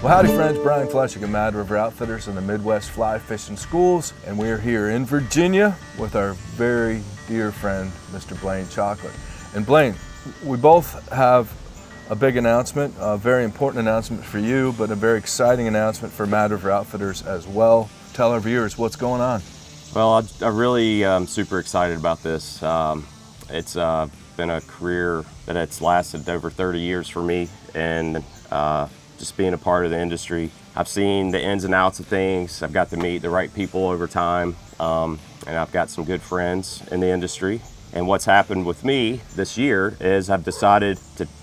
Well, howdy friends, Brian Flechsig of Mad River Outfitters and the Midwest Fly Fishing Schools, and we're here in Virginia with our very dear friend, Mr. Blane Chocklett. And Blane, we both have a big announcement, a very important announcement for you, but a very exciting announcement for Mad River Outfitters as well. Tell our viewers what's going on. Well, I really am super excited about this. It's been a career that it's lasted over 30 years for me, and just being a part of the industry. I've seen the ins and outs of things. I've got to meet the right people over time, and I've got some good friends in the industry. And what's happened with me this year is I've decided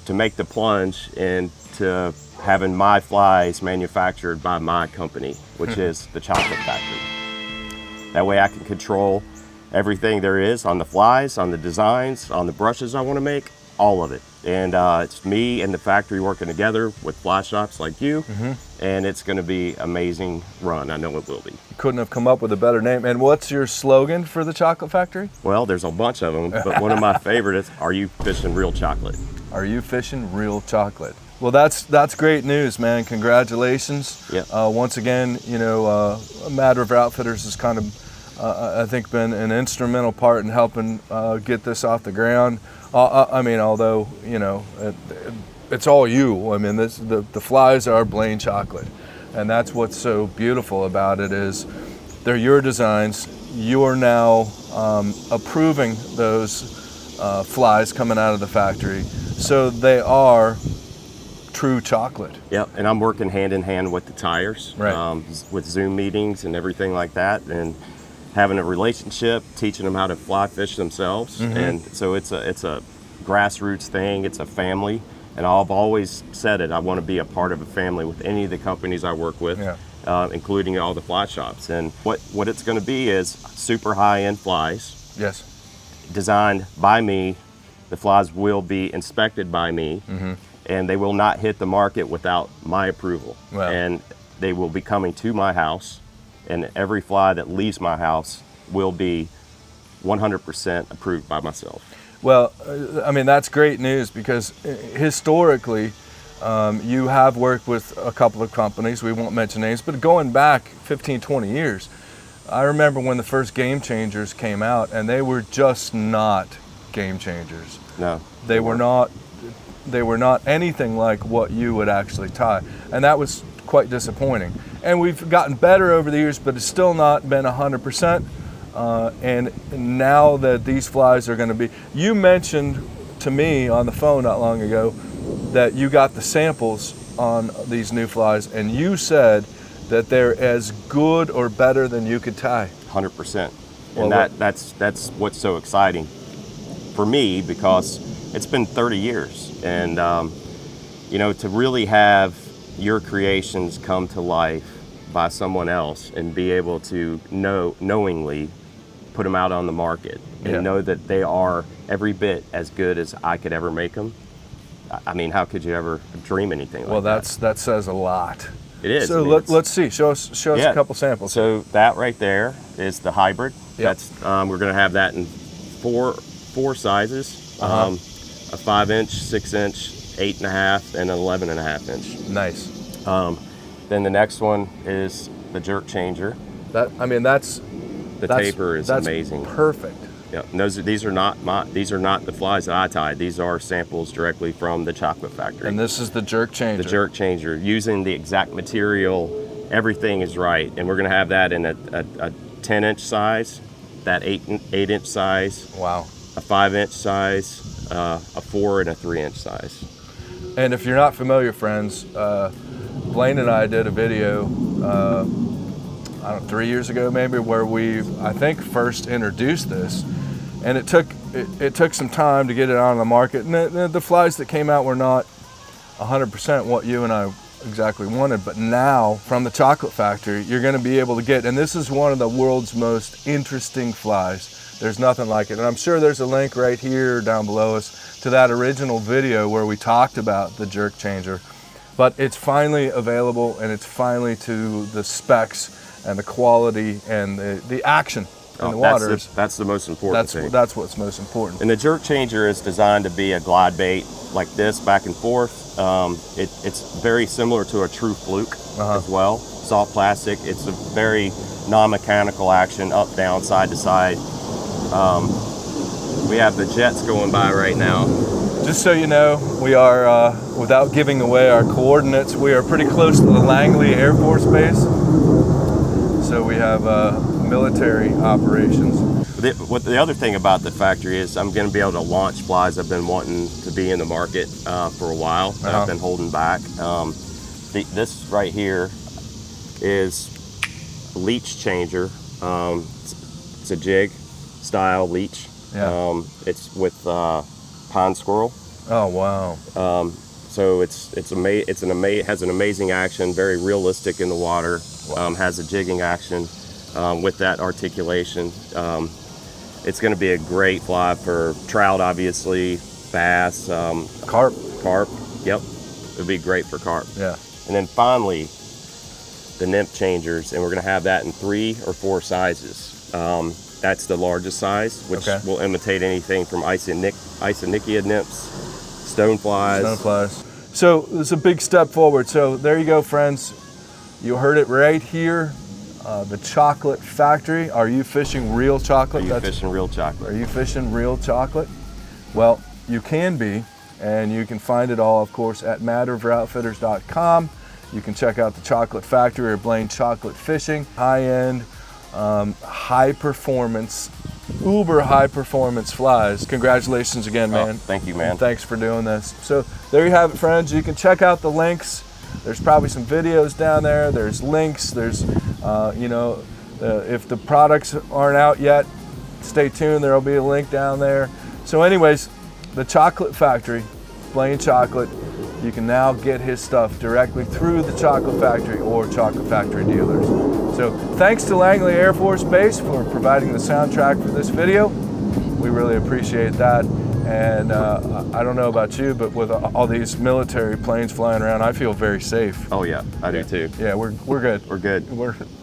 to make the plunge into having my flies manufactured by my company, which is the Chocklett Factory. That way I can control everything there is on the flies, on the designs, on the brushes I want to make, all of it. And it's me and the factory working together with fly shops like you, and it's going to be amazing run. I know it will be. You couldn't have come up with a better name. And what's your slogan for the Chocklett Factory? Well, there's a bunch of them, but one of my favorites is, "Are you fishing real chocolate?" Are you fishing real chocolate? Well, that's great news, man. Congratulations. Yeah. Once again, you know, Mad River Outfitters has kind of, I think, been an instrumental part in helping get this off the ground. I mean, although, you know, it's all you. I mean, the flies are Blane Chocklett, and that's what's so beautiful about it is they're your designs. You are now approving those flies coming out of the factory, so they are true chocolate. Yep, and I'm working hand in hand with the tires, right. With Zoom meetings and everything like that, and having a relationship, teaching them how to fly fish themselves. And so it's a grassroots thing, it's a family, and I've always said it, I want to be a part of a family with any of the companies I work with, including all the fly shops. And what it's going to be is super high-end flies. Yes. Designed by me. The flies will be inspected by me, and they will not hit the market without my approval. Wow. And they will be coming to my house, and every fly that leaves my house will be 100% approved by myself. Well, I mean, that's great news because historically, you have worked with a couple of companies, we won't mention names, but going back 15, 20 years, I remember when the first Game Changers came out, and they were just not game changers. No. They were not anything like what you would actually tie, and that was quite disappointing. And we've gotten better over the years, but it's still not been 100%. And now that these flies are going to be, you mentioned to me on the phone not long ago that you got the samples on these new flies, and you said that they're as good or better than you could tie. 100%. Well, and that's what's so exciting for me, because it's been 30 years, and you know, to really have your creations come to life by someone else and be able to knowingly put them out on the market and know that they are every bit as good as I could ever make them. I mean, how could you ever dream anything like that? Well, that says a lot. It is. So I mean, let's see. Show us a couple samples. So that right there is the hybrid. Yep. That's we're going to have that in four sizes: a 5-inch, 6-inch, 8.5, and an 11.5 inch. Nice. Then the next one is the jerk changer. The taper is amazing. Perfect. Yeah, and these are not the flies that I tied. These are samples directly from the Chocklett Factory. And this is the jerk changer. The jerk changer, using the exact material, everything is right. And we're going to have that in a 10-inch size, that 8-inch size. Wow. A 5-inch size, a 4 and a 3-inch size. And if you're not familiar, friends, Blane and I did a video, I don't know, 3 years ago maybe, where I think first introduced this, and it took some time to get it on the market. And the flies that came out were not 100% what you and I exactly wanted, but now from the Chocklett Factory, you're going to be able to get, and this is one of the world's most interesting flies. There's nothing like it, and I'm sure there's a link right here down below us to that original video where we talked about the jerk changer. But it's finally available, and it's finally to the specs and the quality and the action in the water. That's the most important thing. That's what's most important. And the jerk changer is designed to be a glide bait like this back and forth. It's very similar to a true fluke as well. Soft plastic. It's a very non-mechanical action, up, down, side to side. We have the jets going by right now. Just so you know, we are, without giving away our coordinates, we are pretty close to the Langley Air Force Base. So we have military operations. The other thing about the factory is I'm going to be able to launch flies I've been wanting to be in the market for a while, that I've been holding back. This right here is a leech changer. It's a jig style leech. Yeah. It's with pond squirrel. Oh wow. So has an amazing action, very realistic in the water. Has a jigging action with that articulation. It's going to be a great fly for trout, obviously, bass, Carp. Carp. Yep, it would be great for carp. Yeah. And then finally, the nymph changers, and we're going to have that in 3 or 4 sizes. That's the largest size, which will imitate anything from Isonychia nymphs, stoneflies. Stoneflies. So it's a big step forward. So there you go, friends. You heard it right here. The Chocklett Factory. Are you fishing real chocolate? Are you fishing real chocolate? Are you fishing real chocolate? Well, you can be, and you can find it all, of course, at madriveroutfitters.com. You can check out the Chocklett Factory or Blane Chocklett Fishing. High-end, high-performance, uber high-performance flies. Congratulations again, man. Thank you, man. And thanks for doing this. So there you have it, friends. You can check out the links. There's probably some videos down there. There's links. There's, if the products aren't out yet, stay tuned. There'll be a link down there. So anyways, the Chocklett Factory, Blane Chocklett, you can now get his stuff directly through the Chocklett Factory or Chocklett Factory dealers. So thanks to Langley Air Force Base for providing the soundtrack for this video. We really appreciate that. And I don't know about you, but with all these military planes flying around, I feel very safe. Oh yeah, I do too. Yeah, we're good. We're good. We're